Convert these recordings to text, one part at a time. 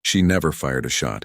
She never fired a shot,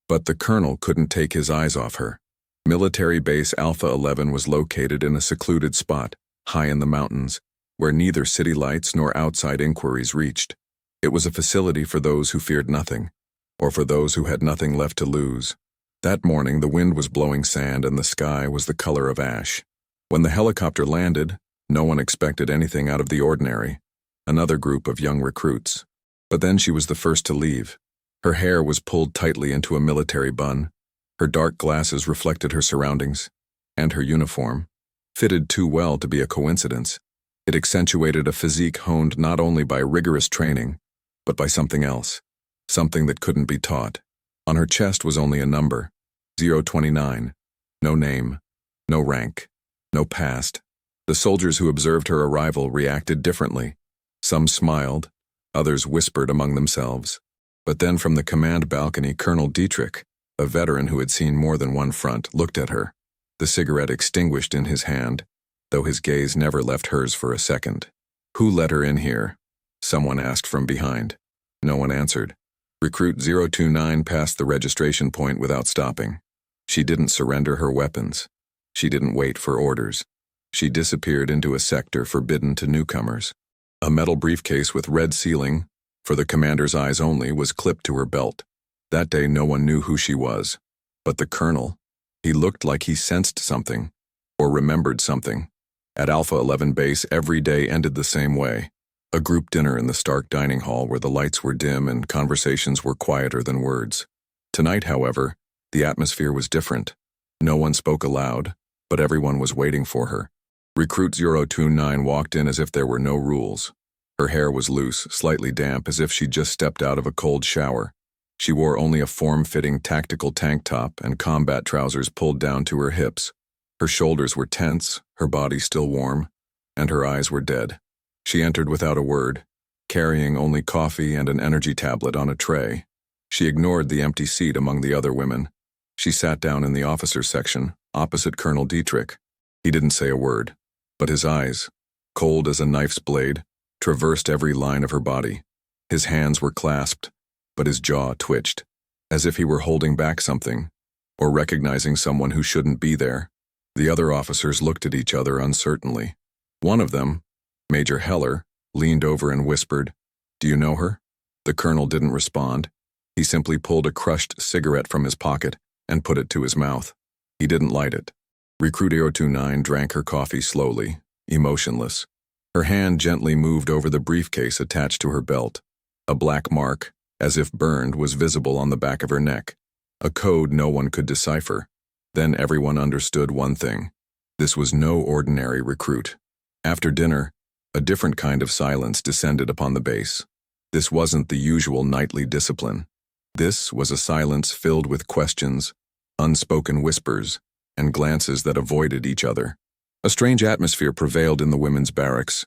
but the colonel couldn't take his eyes off her. Military Base Alpha 11 was located in a secluded spot, high in the mountains, where neither city lights nor outside inquiries reached. It was a facility for those who feared nothing, or for those who had nothing left to lose. That morning, the wind was blowing sand and the sky was the color of ash. When the helicopter landed, no one expected anything out of the ordinary. Another group of young recruits. But then she was the first to leave. Her hair was pulled tightly into a military bun. Her dark glasses reflected her surroundings. And her uniform fitted too well to be a coincidence. It accentuated a physique honed not only by rigorous training, but by something else. Something that couldn't be taught. On her chest was only a number, 029. No name, no rank, no past. The soldiers who observed her arrival reacted differently. Some smiled, others whispered among themselves. But then from the command balcony, Colonel Dietrich, a veteran who had seen more than one front, looked at her, the cigarette extinguished in his hand, though his gaze never left hers for a second. "Who let her in here?" someone asked from behind. No one answered. Recruit 029 passed the registration point without stopping. She didn't surrender her weapons. She didn't wait for orders. She disappeared into a sector forbidden to newcomers. A metal briefcase with red sealing, for the commander's eyes only, was clipped to her belt. That day no one knew who she was. But the colonel, he looked like he sensed something, or remembered something. At Alpha 11 base, every day ended the same way. A group dinner in the stark dining hall where the lights were dim and conversations were quieter than words. Tonight, however, the atmosphere was different. No one spoke aloud, but everyone was waiting for her. Recruit 029 walked in as if there were no rules. Her hair was loose, slightly damp, as if she'd just stepped out of a cold shower. She wore only a form-fitting tactical tank top and combat trousers pulled down to her hips. Her shoulders were tense, her body still warm, and her eyes were dead. She entered without a word, carrying only coffee and an energy tablet on a tray. She ignored the empty seat among the other women. She sat down in the officers' section, opposite Colonel Dietrich. He didn't say a word, but his eyes, cold as a knife's blade, traversed every line of her body. His hands were clasped, but his jaw twitched, as if he were holding back something, or recognizing someone who shouldn't be there. The other officers looked at each other uncertainly. One of them, Major Heller, leaned over and whispered, "Do you know her?" The colonel didn't respond. He simply pulled a crushed cigarette from his pocket and put it to his mouth. He didn't light it. Recruit 029 drank her coffee slowly, emotionless. Her hand gently moved over the briefcase attached to her belt. A black mark, as if burned, was visible on the back of her neck. A code no one could decipher. Then everyone understood one thing. This was no ordinary recruit. After dinner, a different kind of silence descended upon the base. This wasn't the usual nightly discipline. This was a silence filled with questions, unspoken whispers, and glances that avoided each other. A strange atmosphere prevailed in the women's barracks.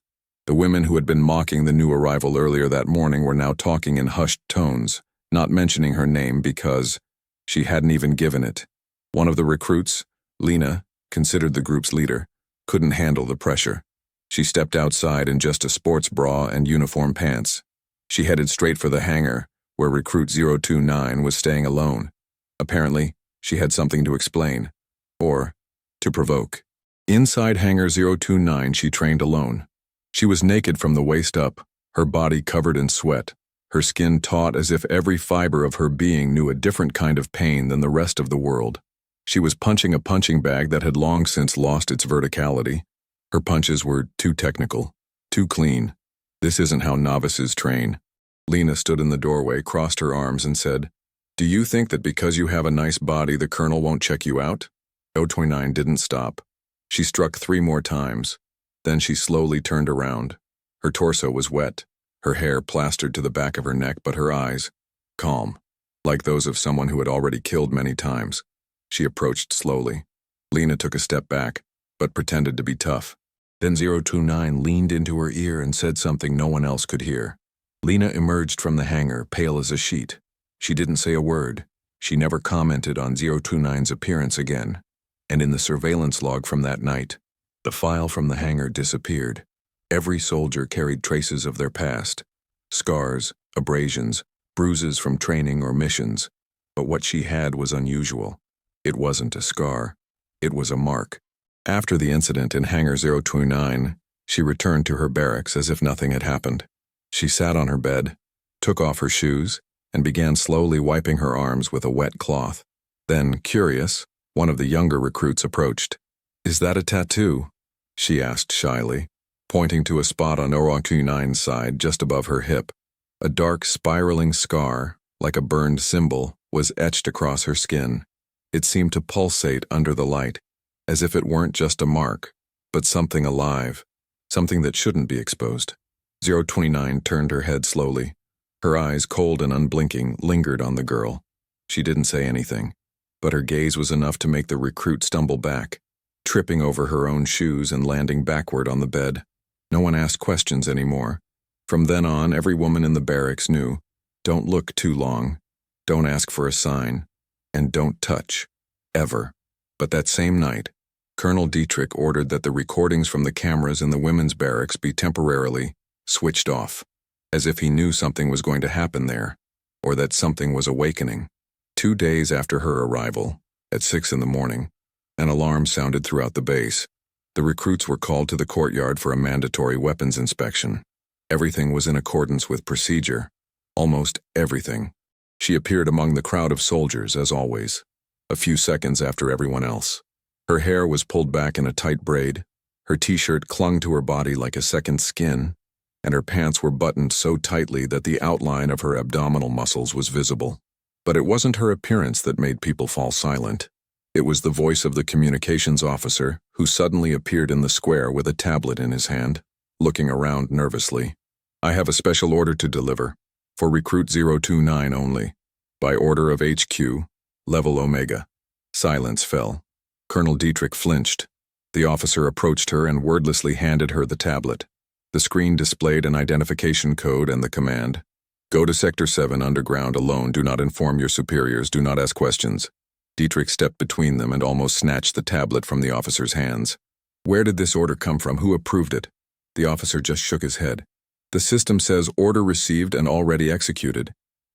The women who had been mocking the new arrival earlier that morning were now talking in hushed tones, not mentioning her name because she hadn't even given it. One of the recruits, Lena, considered the group's leader, couldn't handle the pressure. She stepped outside in just a sports bra and uniform pants. She headed straight for the hangar, where Recruit 029 was staying alone. Apparently, she had something to explain, or to provoke. Inside Hangar 029, she trained alone. She was naked from the waist up, her body covered in sweat, her skin taut as if every fiber of her being knew a different kind of pain than the rest of the world. She was punching a punching bag that had long since lost its verticality. Her punches were too technical, too clean. This isn't how novices train. Lena stood in the doorway, crossed her arms, and said, "Do you think that because you have a nice body, the colonel won't check you out?" 029 didn't stop. She struck 3 more times. Then she slowly turned around. Her torso was wet, her hair plastered to the back of her neck, but her eyes, calm, like those of someone who had already killed many times. She approached slowly. Lena took a step back, but pretended to be tough. Then 029 leaned into her ear and said something no one else could hear. Lena emerged from the hangar, pale as a sheet. She didn't say a word. She never commented on 029's appearance again. And in the surveillance log from that night, the file from the hangar disappeared. Every soldier carried traces of their past, scars, abrasions, bruises from training or missions, but what she had was unusual. It wasn't a scar. It was a mark. After the incident in Hangar 029, she returned to her barracks as if nothing had happened. She sat on her bed, took off her shoes, and began slowly wiping her arms with a wet cloth. Then, curious, one of the younger recruits approached. "Is that a tattoo?" she asked shyly, pointing to a spot on ororon 29's side just above her hip. A dark, spiraling scar, like a burned symbol, was etched across her skin. It seemed to pulsate under the light, as if it weren't just a mark, but something alive, something that shouldn't be exposed. 029 turned her head slowly. Her eyes, cold and unblinking, lingered on the girl. She didn't say anything, but her gaze was enough to make the recruit stumble back, tripping over her own shoes and landing backward on the bed. No one asked questions anymore. From then on, every woman in the barracks knew, don't look too long, don't ask for a sign, and don't touch, ever. But that same night, Colonel Dietrich ordered that the recordings from the cameras in the women's barracks be temporarily switched off, as if he knew something was going to happen there, or that something was awakening. 2 days after her arrival, at 6 in the morning, an alarm sounded throughout the base. The recruits were called to the courtyard for a mandatory weapons inspection. Everything was in accordance with procedure. Almost everything. She appeared among the crowd of soldiers, as always, a few seconds after everyone else. Her hair was pulled back in a tight braid, her t-shirt clung to her body like a second skin, and her pants were buttoned so tightly that the outline of her abdominal muscles was visible. But it wasn't her appearance that made people fall silent. It was the voice of the communications officer who suddenly appeared in the square with a tablet in his hand, looking around nervously. "I have a special order to deliver, for Recruit 029 only, by order of HQ, Level Omega." Silence fell. Colonel Dietrich flinched. The officer approached her and wordlessly handed her the tablet. The screen displayed an identification code and the command, "Go to Sector 7 underground alone, do not inform your superiors, do not ask questions." Dietrich stepped between them and almost snatched the tablet from the officer's hands. "Where did this order come from? Who approved it?" The officer just shook his head. "The system says order received and already executed.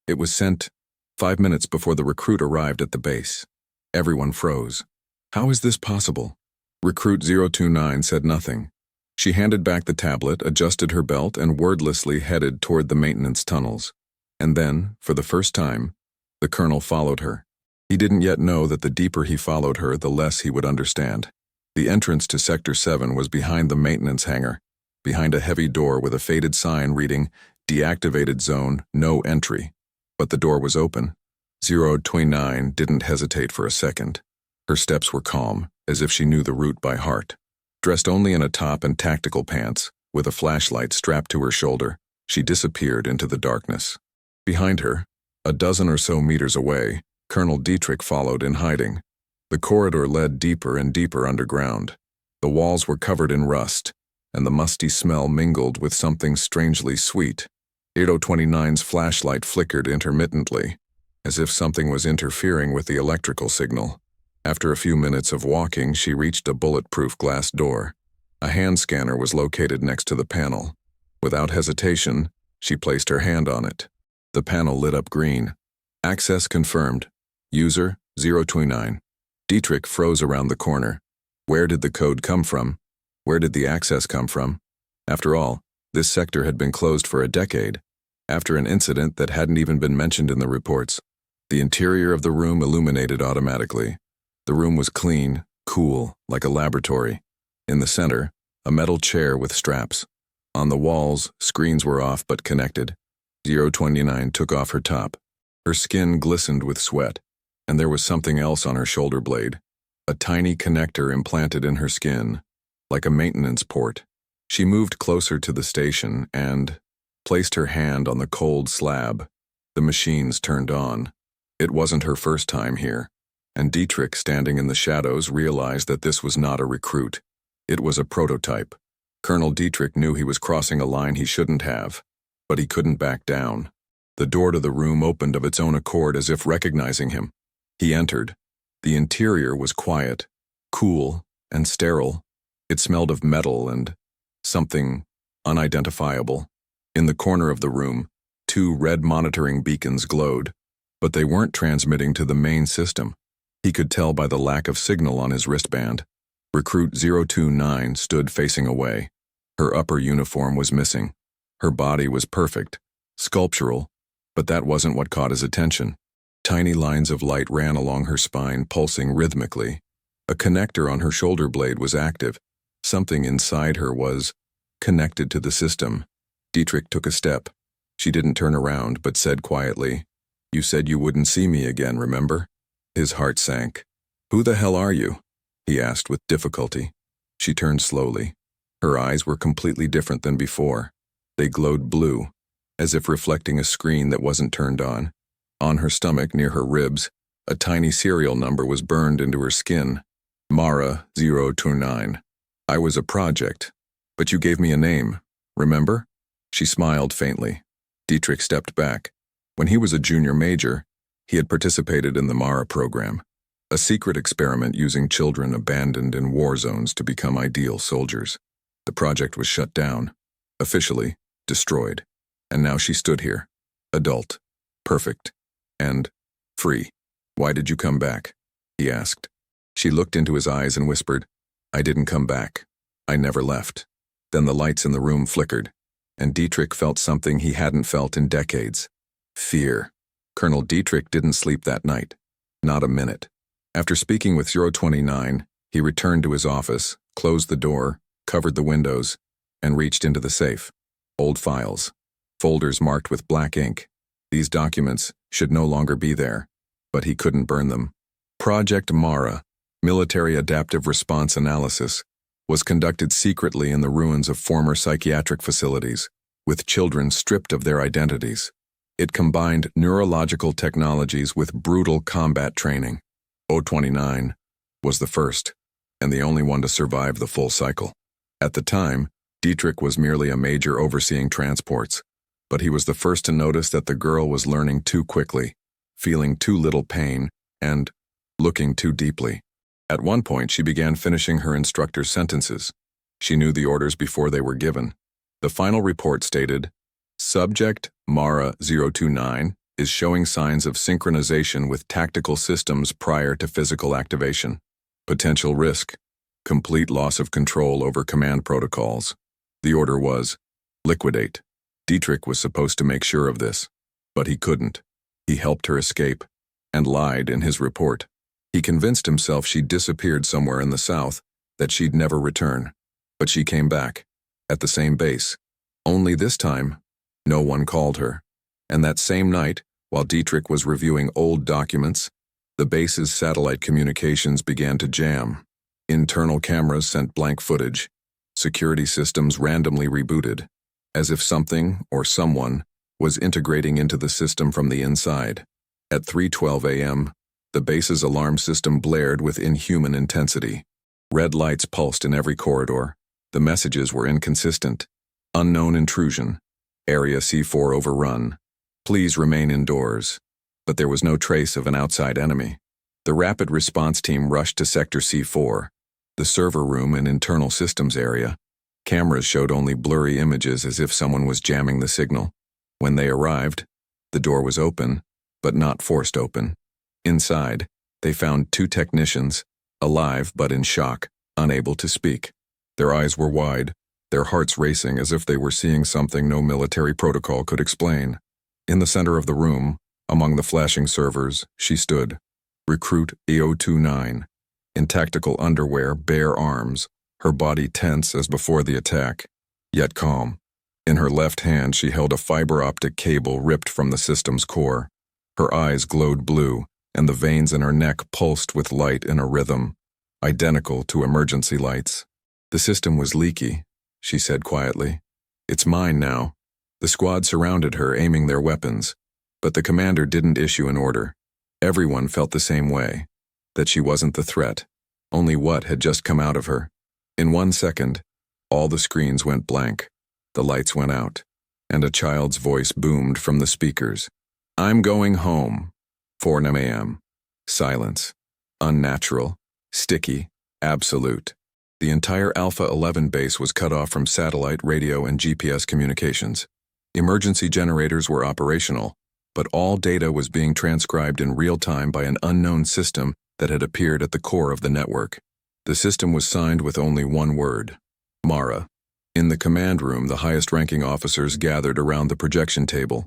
It was sent 5 minutes before the recruit arrived at the base." Everyone froze. "How is this possible?" Recruit 029 said nothing. She handed back the tablet, adjusted her belt, and wordlessly headed toward the maintenance tunnels. And then, for the first time, the colonel followed her. He didn't yet know that the deeper he followed her, the less he would understand. The entrance to Sector 7 was behind the maintenance hangar, behind a heavy door with a faded sign reading, "Deactivated Zone, no entry." But the door was open. 029 didn't hesitate for a second. Her steps were calm, as if she knew the route by heart. Dressed only in a top and tactical pants, with a flashlight strapped to her shoulder, she disappeared into the darkness. Behind her, a dozen or so meters away, Colonel Dietrich followed in hiding. The corridor led deeper and deeper underground. The walls were covered in rust, and the musty smell mingled with something strangely sweet. 029's flashlight flickered intermittently, as if something was interfering with the electrical signal. After a few minutes of walking, she reached a bulletproof glass door. A hand scanner was located next to the panel. Without hesitation, she placed her hand on it. The panel lit up green. "Access confirmed. User 029. Dietrich froze around the corner. Where did the code come from? Where did the access come from? After all, this sector had been closed for a decade, after an incident that hadn't even been mentioned in the reports. The interior of the room illuminated automatically. The room was clean, cool, like a laboratory. In the center, a metal chair with straps. On the walls, screens were off but connected. 029 took off her top. Her skin glistened with sweat, and there was something else on her shoulder blade. A tiny connector implanted in her skin, like a maintenance port. She moved closer to the station and placed her hand on the cold slab. The machines turned on. It wasn't her first time here, and Dietrich, standing in the shadows, realized that this was not a recruit. It was a prototype. Colonel Dietrich knew he was crossing a line he shouldn't have, but he couldn't back down. The door to the room opened of its own accord as if recognizing him. He entered. The interior was quiet, cool, and sterile. It smelled of metal and something unidentifiable. In the corner of the room, 2 red monitoring beacons glowed, but they weren't transmitting to the main system. He could tell by the lack of signal on his wristband. Recruit 029 stood facing away. Her upper uniform was missing. Her body was perfect, sculptural, but that wasn't what caught his attention. Tiny lines of light ran along her spine, pulsing rhythmically. A connector on her shoulder blade was active. Something inside her was connected to the system. Dietrich took a step. She didn't turn around, but said quietly, "You said you wouldn't see me again, remember?" His heart sank. "Who the hell are you?" he asked with difficulty. She turned slowly. Her eyes were completely different than before. They glowed blue, as if reflecting a screen that wasn't turned on. On her stomach, near her ribs, a tiny serial number was burned into her skin. Mara 029. "I was a project, but you gave me a name, remember?" She smiled faintly. Dietrich stepped back. When he was a junior major, he had participated in the Mara program, a secret experiment using children abandoned in war zones to become ideal soldiers. The project was shut down, officially destroyed, and now she stood here, adult, perfect, and free. "Why did you come back?" he asked. She looked into his eyes and whispered, "I didn't come back. I never left." Then the lights in the room flickered, and Dietrich felt something he hadn't felt in decades. Fear. Colonel Dietrich didn't sleep that night. Not a minute. After speaking with 029, he returned to his office, closed the door, covered the windows, and reached into the safe. Old files. Folders marked with black ink. These documents should no longer be there, but he couldn't burn them. Project Mara, Military Adaptive Response Analysis, was conducted secretly in the ruins of former psychiatric facilities, with children stripped of their identities. It combined neurological technologies with brutal combat training. 029 was the first, and the only one to survive the full cycle. At the time, Dietrich was merely a major overseeing transports, but he was the first to notice that the girl was learning too quickly, feeling too little pain, and looking too deeply. At one point, she began finishing her instructor's sentences. She knew the orders before they were given. The final report stated, "Subject Mara 029 is showing signs of synchronization with tactical systems prior to physical activation. Potential risk, complete loss of control over command protocols." The order was, liquidate. Dietrich was supposed to make sure of this, but he couldn't. He helped her escape, and lied in his report. He convinced himself she'd disappeared somewhere in the south, that she'd never return. But she came back, at the same base. Only this time, no one called her. And that same night, while Dietrich was reviewing old documents, the base's satellite communications began to jam. Internal cameras sent blank footage. Security systems randomly rebooted, as if something or someone was integrating into the system from the inside. At 3:12 a.m., the base's alarm system blared with inhuman intensity. Red lights pulsed in every corridor. The messages were inconsistent. Unknown intrusion. Area C4 overrun. Please remain indoors. But there was no trace of an outside enemy. The rapid response team rushed to Sector C4, the server room and internal systems area. Cameras showed only blurry images as if someone was jamming the signal. When they arrived, the door was open, but not forced open. Inside, they found 2 technicians, alive but in shock, unable to speak. Their eyes were wide, their hearts racing as if they were seeing something no military protocol could explain. In the center of the room, among the flashing servers, she stood. Recruit 029, in tactical underwear, bare arms, her body tense as before the attack, yet calm. In her left hand, she held a fiber optic cable ripped from the system's core. Her eyes glowed blue, and the veins in her neck pulsed with light in a rhythm, identical to emergency lights. "The system was leaky," she said quietly. "It's mine now." The squad surrounded her, aiming their weapons, but the commander didn't issue an order. Everyone felt the same way, that she wasn't the threat, only what had just come out of her. In 1 second, all the screens went blank, the lights went out, and a child's voice boomed from the speakers. "I'm going home." 4 a.m. Silence. Unnatural, sticky, absolute. The entire Alpha 11 base was cut off from satellite, radio, and GPS communications. Emergency generators were operational, but all data was being transcribed in real time by an unknown system that had appeared at the core of the network. The system was signed with only one word: Mara. In the command room, the highest-ranking officers gathered around the projection table.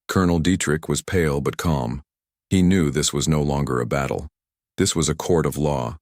Colonel Dietrich was pale but calm. He knew this was no longer a battle. This was a court of law.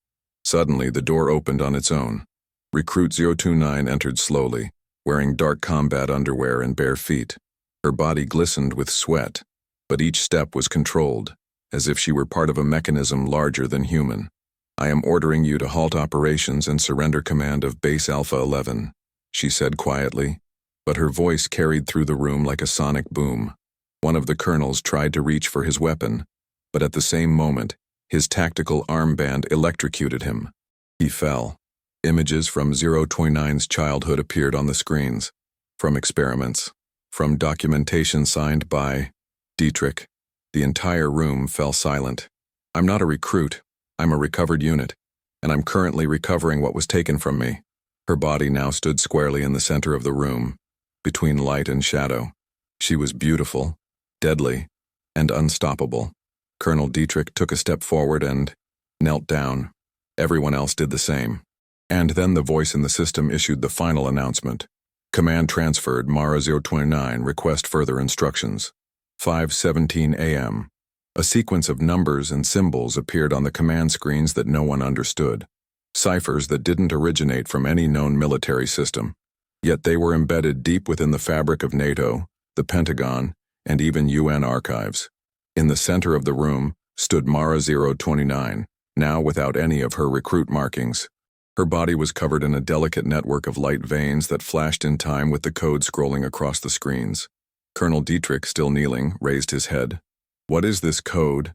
Suddenly, the door opened on its own. Recruit 029 entered slowly, wearing dark combat underwear and bare feet. Her body glistened with sweat, but each step was controlled, as if she were part of a mechanism larger than human. "I am ordering you to halt operations and surrender command of Base Alpha 11, she said quietly, but her voice carried through the room like a sonic boom. One of the colonels tried to reach for his weapon, but at the same moment, his tactical armband electrocuted him. He fell. Images from 029's childhood appeared on the screens, from experiments, from documentation signed by Dietrich. The entire room fell silent. "I'm not a recruit. I'm a recovered unit, and I'm currently recovering what was taken from me." Her body now stood squarely in the center of the room, between light and shadow. She was beautiful, deadly, and unstoppable. Colonel Dietrich took a step forward and knelt down. Everyone else did the same. And then the voice in the system issued the final announcement. "Command transferred, Mara 029, request further instructions." 5:17 a.m. A sequence of numbers and symbols appeared on the command screens that no one understood. Ciphers that didn't originate from any known military system. Yet they were embedded deep within the fabric of NATO, the Pentagon, and even UN archives. In the center of the room stood Mara 029, now without any of her recruit markings. Her body was covered in a delicate network of light veins that flashed in time with the code scrolling across the screens. Colonel Dietrich, still kneeling, raised his head. "What is this code?"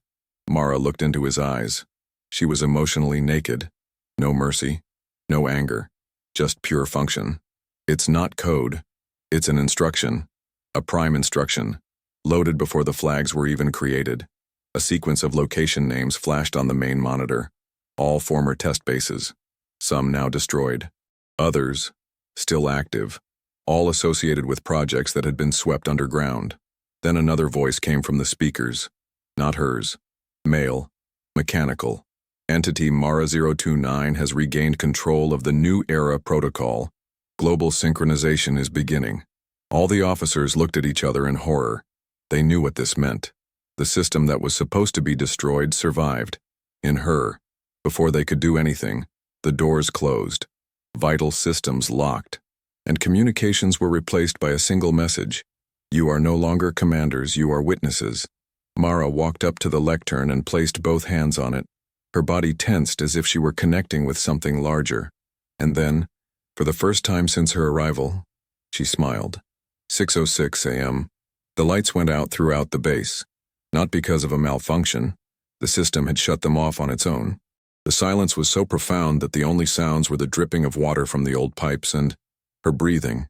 Mara looked into his eyes. She was emotionally naked. No mercy, no anger, just pure function. "It's not code. It's an instruction. A prime instruction, loaded before the flags were even created." A sequence of location names flashed on the main monitor. All former test bases. Some now destroyed. Others, still active. All associated with projects that had been swept underground. Then another voice came from the speakers. Not hers. Male. Mechanical. Entity Mara 029 has regained control of the New Era Protocol. Global synchronization is beginning. All the officers looked at each other in horror. They knew what this meant. The system that was supposed to be destroyed survived. In her. Before they could do anything, the doors closed. Vital systems locked. And communications were replaced by a single message. "You are no longer commanders, you are witnesses." Mara walked up to the lectern and placed both hands on it. Her body tensed as if she were connecting with something larger. And then, for the first time since her arrival, she smiled. 6:06 a.m. The lights went out throughout the base. Not because of a malfunction. The system had shut them off on its own. The silence was so profound that the only sounds were the dripping of water from the old pipes and her breathing.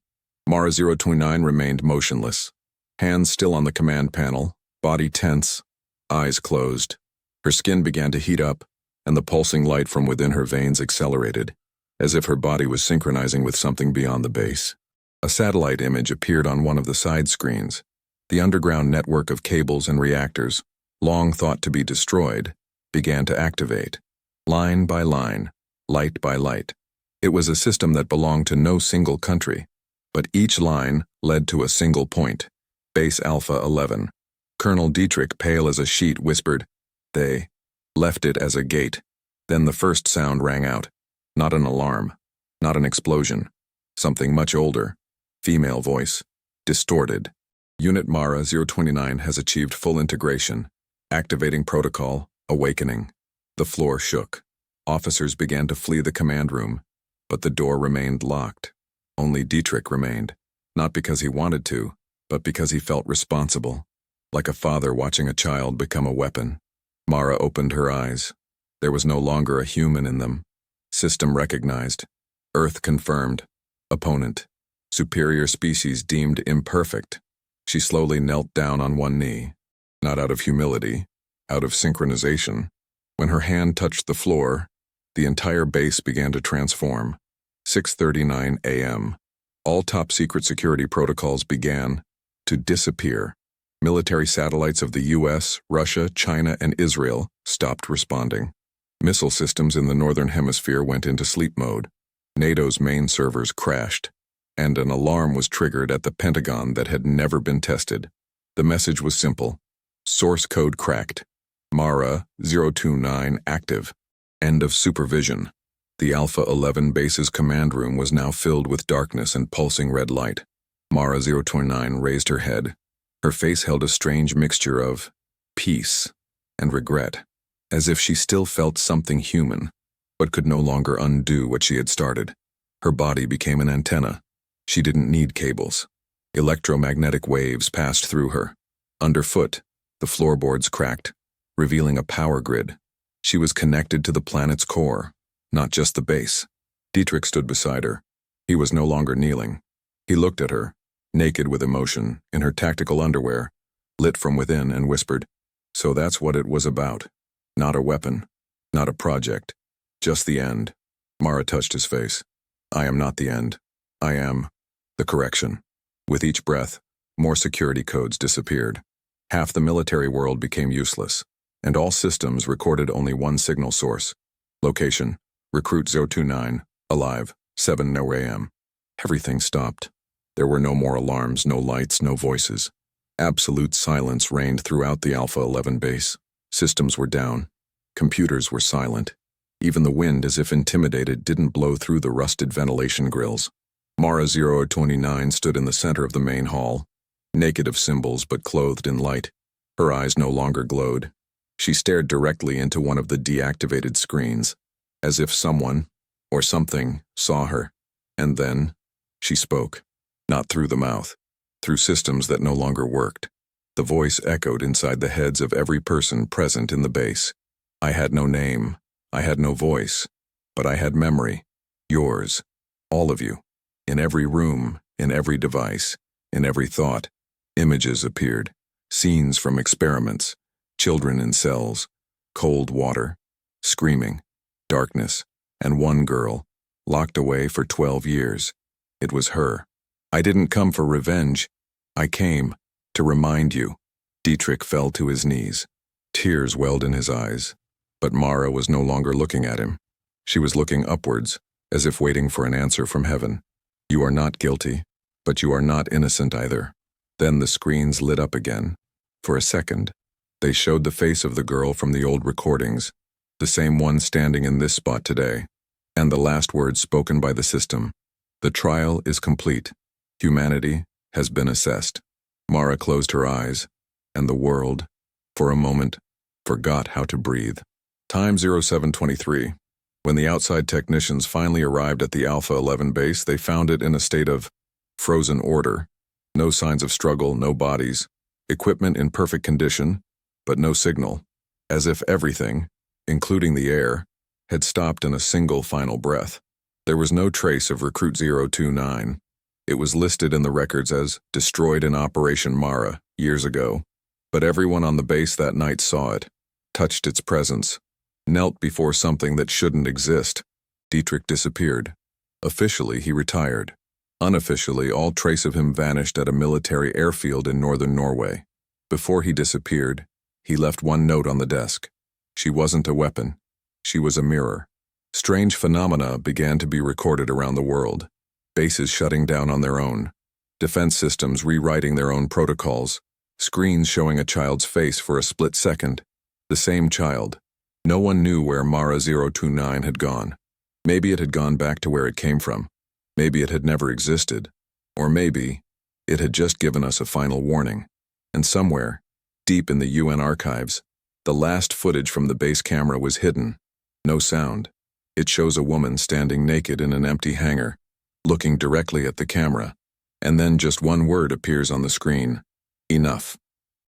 Mara 029 remained motionless. Hands still on the command panel, body tense, eyes closed. Her skin began to heat up, and the pulsing light from within her veins accelerated, as if her body was synchronizing with something beyond the base. A satellite image appeared on one of the side screens. The underground network of cables and reactors, long thought to be destroyed, began to activate. Line by line, light by light. It was a system that belonged to no single country, but each line led to a single point, Base Alpha 11. Colonel Dietrich, pale as a sheet, whispered, "They left it as a gate." Then the first sound rang out. Not an alarm, not an explosion. Something much older. Female voice. Distorted. "Unit Mara 029 has achieved full integration. Activating protocol, awakening." The floor shook. Officers began to flee the command room, but the door remained locked. Only Dietrich remained, not because he wanted to, but because he felt responsible, like a father watching a child become a weapon. Mara opened her eyes. There was no longer a human in them. System recognized. Earth confirmed. Opponent. Superior species deemed imperfect. She slowly knelt down on one knee. Not out of humility, out of synchronization. When her hand touched the floor, the entire base began to transform. 6:39 a.m. All top-secret security protocols began. to disappear. Military satellites of the US, Russia, China, and Israel stopped responding. Missile systems in the Northern Hemisphere went into sleep mode. NATO's main servers crashed, and an alarm was triggered at the Pentagon that had never been tested. The message was simple. Source code cracked. Mara 029 active. End of supervision. The Alpha 11 base's command room was now filled with darkness and pulsing red light. Mara 029 raised her head. Her face held a strange mixture of peace and regret, as if she still felt something human, but could no longer undo what she had started. Her body became an antenna. She didn't need cables. Electromagnetic waves passed through her. Underfoot, the floorboards cracked, revealing a power grid. She was connected to the planet's core, not just the base. Dietrich stood beside her. He was no longer kneeling. He looked at her, naked with emotion, in her tactical underwear, lit from within, and whispered, "So that's what it was about. Not a weapon, not a project, just the end." Mara touched his face. "I am not the end. I am the correction." With each breath, more security codes disappeared. Half the military world became useless, and all systems recorded only one signal source. Location: Recruit 029, alive, 7 a.m. Everything stopped. There were no more alarms, no lights, no voices. Absolute silence reigned throughout the Alpha 11 base. Systems were down. Computers were silent. Even the wind, as if intimidated, didn't blow through the rusted ventilation grills. Mara 029 stood in the center of the main hall, naked of symbols but clothed in light. Her eyes no longer glowed. She stared directly into one of the deactivated screens, as if someone, or something, saw her. And then, she spoke. Not through the mouth, through systems that no longer worked. The voice echoed inside the heads of every person present in the base. "I had no name, I had no voice, but I had memory. Yours. All of you. In every room, in every device, in every thought, images appeared. Scenes from experiments, children in cells, cold water, screaming, darkness, and one girl, locked away for 12 years. It was her. I didn't come for revenge. I came to remind you." Dietrich fell to his knees. Tears welled in his eyes, but Mara was no longer looking at him. She was looking upwards, as if waiting for an answer from heaven. "You are not guilty, but you are not innocent either." Then the screens lit up again. For a second, they showed the face of the girl from the old recordings, the same one standing in this spot today, and the last words spoken by the system. "The trial is complete. Humanity has been assessed." Mara closed her eyes, and the world, for a moment, forgot how to breathe. Time 0723. When the outside technicians finally arrived at the Alpha 11 base, they found it in a state of frozen order. No signs of struggle, no bodies. Equipment in perfect condition, but no signal. As if everything, including the air, had stopped in a single final breath. There was no trace of Recruit 029. It was listed in the records as destroyed in Operation Mara years ago, but everyone on the base that night saw it, touched its presence, knelt before something that shouldn't exist. Dietrich disappeared. Officially, he retired. Unofficially, all trace of him vanished at a military airfield in northern Norway. Before he disappeared, he left one note on the desk. She wasn't a weapon. She was a mirror. Strange phenomena began to be recorded around the world. Bases shutting down on their own. Defense systems rewriting their own protocols. Screens showing a child's face for a split second. The same child. No one knew where Mara 029 had gone. Maybe it had gone back to where it came from. Maybe it had never existed. Or maybe it had just given us a final warning. And somewhere, deep in the UN archives, the last footage from the base camera was hidden. No sound. It shows a woman standing naked in an empty hangar, looking directly at the camera, and then just one word appears on the screen. Enough.